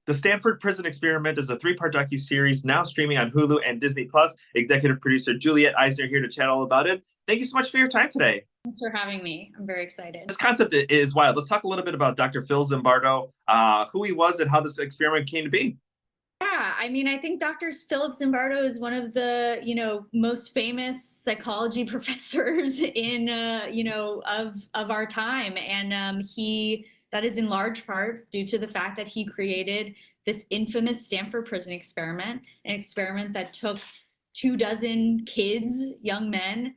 The Stanford Prison Experiment is a three-part docuseries now streaming on Hulu and Disney Plus. Executive producer Juliette Eisner here to chat all about it. Thank you so much for your time today. Thanks for having me. I'm very excited. This concept is wild. Let's talk a little bit about Dr. Phil Zimbardo, who he was and how this experiment came to be. Yeah, I mean, I think Dr. Philip Zimbardo is one of the, most famous psychology professors in, of our time. And that is in large part due to the fact that he created this infamous Stanford Prison Experiment, an experiment that took 24 kids, young men,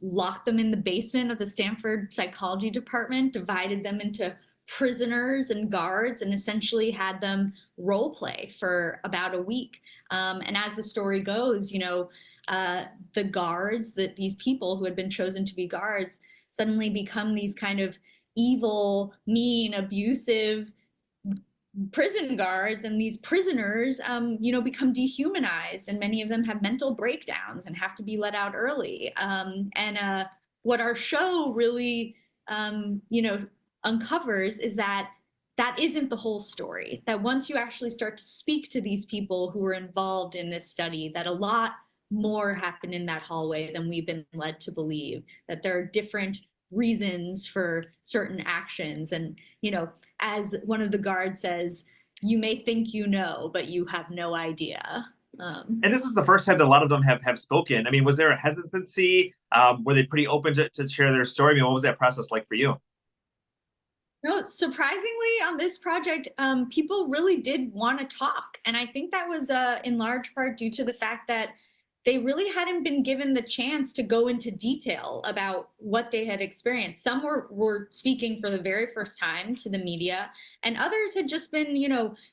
locked them in the basement of the Stanford psychology department, divided them into prisoners and guards, and essentially had them role play for about a week. And as the story goes, the guards, these people who had been chosen to be guards, suddenly become these kind of evil, mean, abusive prison guards, and these prisoners, become dehumanized, and many of them have mental breakdowns and have to be let out early. And what our show really, uncovers is that isn't the whole story. That once you actually start to speak to these people who were involved in this study, that a lot more happened in that hallway than we've been led to believe, that there are different reasons for certain actions. And, as one of the guards says, you may think you know, but you have no idea. And this is the first time that a lot of them have spoken. I mean, was there a hesitancy? Were they pretty open to share their story? I mean, what was that process like for you? No, surprisingly, on this project, people really did want to talk. And I think that was in large part due to the fact that they really hadn't been given the chance to go into detail about what they had experienced. Some were speaking for the very first time to the media, and others had just been,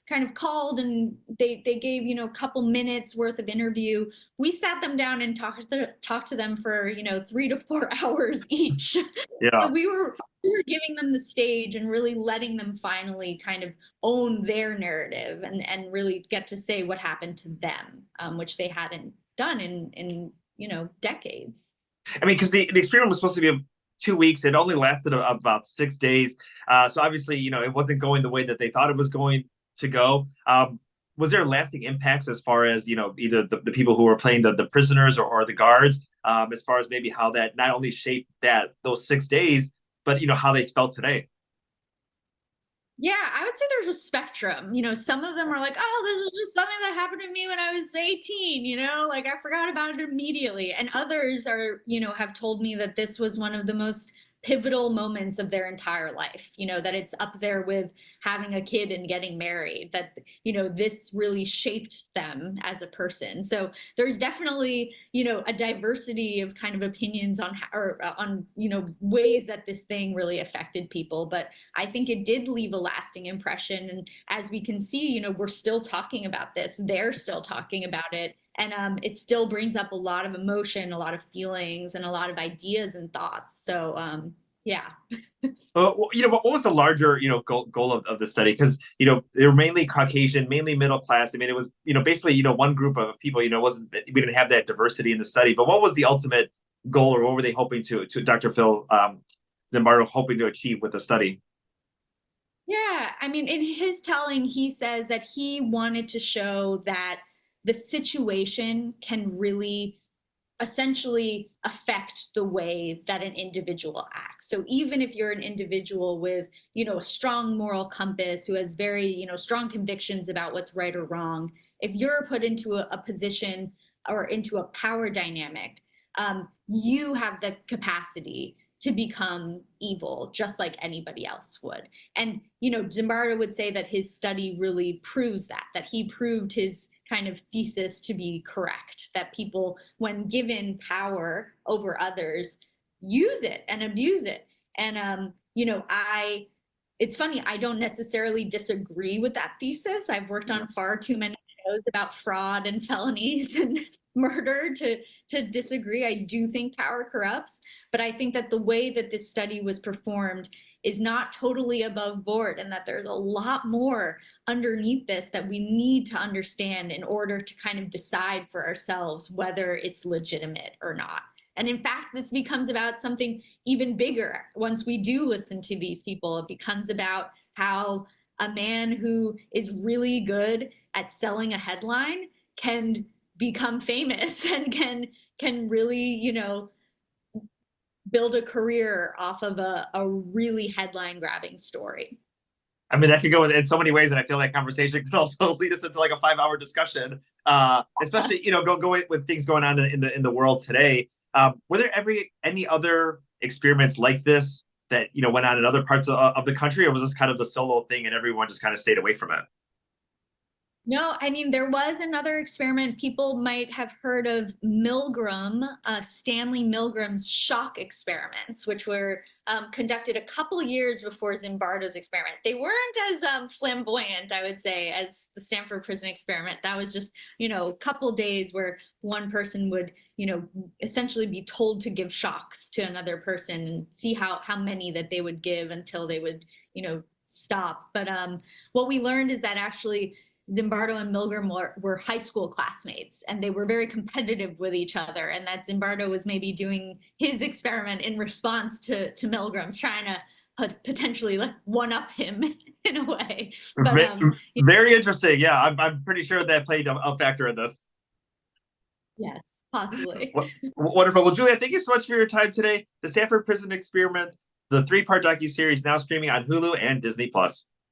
kind of called, and they gave, a couple minutes worth of interview. We sat them down and talked to them for, 3 to 4 hours each. Yeah. So we were giving them the stage and really letting them finally kind of own their narrative and really get to say what happened to them, which they hadn't done in decades. I mean, because the experiment was supposed to be 2 weeks. It only lasted about 6 days. So obviously, it wasn't going the way that they thought it was going to go. Was there lasting impacts as far as, either the people who were playing the prisoners or the guards, as far as maybe how that not only shaped those 6 days, but, how they felt today? Yeah, I would say there's a spectrum. Some of them are like, oh, this was just something that happened to me when I was 18, like I forgot about it immediately. And others are, have told me that this was one of the most pivotal moments of their entire life, that it's up there with having a kid and getting married, that, this really shaped them as a person. So there's definitely, a diversity of kind of opinions on ways that this thing really affected people. But I think it did leave a lasting impression. And as we can see, we're still talking about this. They're still talking about it. And it still brings up a lot of emotion, a lot of feelings, and a lot of ideas and thoughts. So, yeah. What was the larger, goal of the study? Because, they were mainly Caucasian, mainly middle class. I mean, it was, basically, one group of people, we didn't have that diversity in the study. But what was the ultimate goal, or what were they hoping to Dr. Phil Zimbardo hoping to achieve with the study? Yeah, I mean, in his telling, he says that he wanted to show that the situation can really essentially affect the way that an individual acts. So even if you're an individual with, a strong moral compass, who has very, strong convictions about what's right or wrong, if you're put into a position or into a power dynamic, you have the capacity to become evil, just like anybody else would. And, Zimbardo would say that his study really proves that he proved his kind of thesis to be correct, that people, when given power over others, use it and abuse it. And, it's funny, I don't necessarily disagree with that thesis. I've worked on far too many shows about fraud and felonies and murder to disagree. I do think power corrupts, but I think that the way that this study was performed is not totally above board, and that there's a lot more underneath this that we need to understand in order to kind of decide for ourselves whether it's legitimate or not. And in fact, this becomes about something even bigger. Once we do listen to these people, it becomes about how a man who is really good at selling a headline can become famous and can really, you know, build a career off of a really headline grabbing story. I mean, that could go in so many ways, and I feel like conversation could also lead us into like a 5 hour discussion. Especially, you know, going with things going on in the world today. Were there any other experiments like this that, you know, went on in other parts of the country, or was this kind of the solo thing and everyone just kind of stayed away from it? No, I mean, there was another experiment. People might have heard of Milgram, Stanley Milgram's shock experiments, which were conducted a couple years before Zimbardo's experiment. They weren't as flamboyant, I would say, as the Stanford Prison Experiment. That was just, you know, a couple days where one person would, you know, essentially be told to give shocks to another person and see how many that they would give until they would, you know, stop. But what we learned is that actually Zimbardo and Milgram were high school classmates, and they were very competitive with each other, and that Zimbardo was maybe doing his experiment in response to Milgram's, trying to potentially like one up him in a way. But Very interesting. Yeah, I'm pretty sure that played a factor in this. Yes, possibly. Wonderful. Well, Julia, thank you so much for your time today. The Stanford Prison Experiment, the 3-part docuseries, now streaming on Hulu and Disney Plus.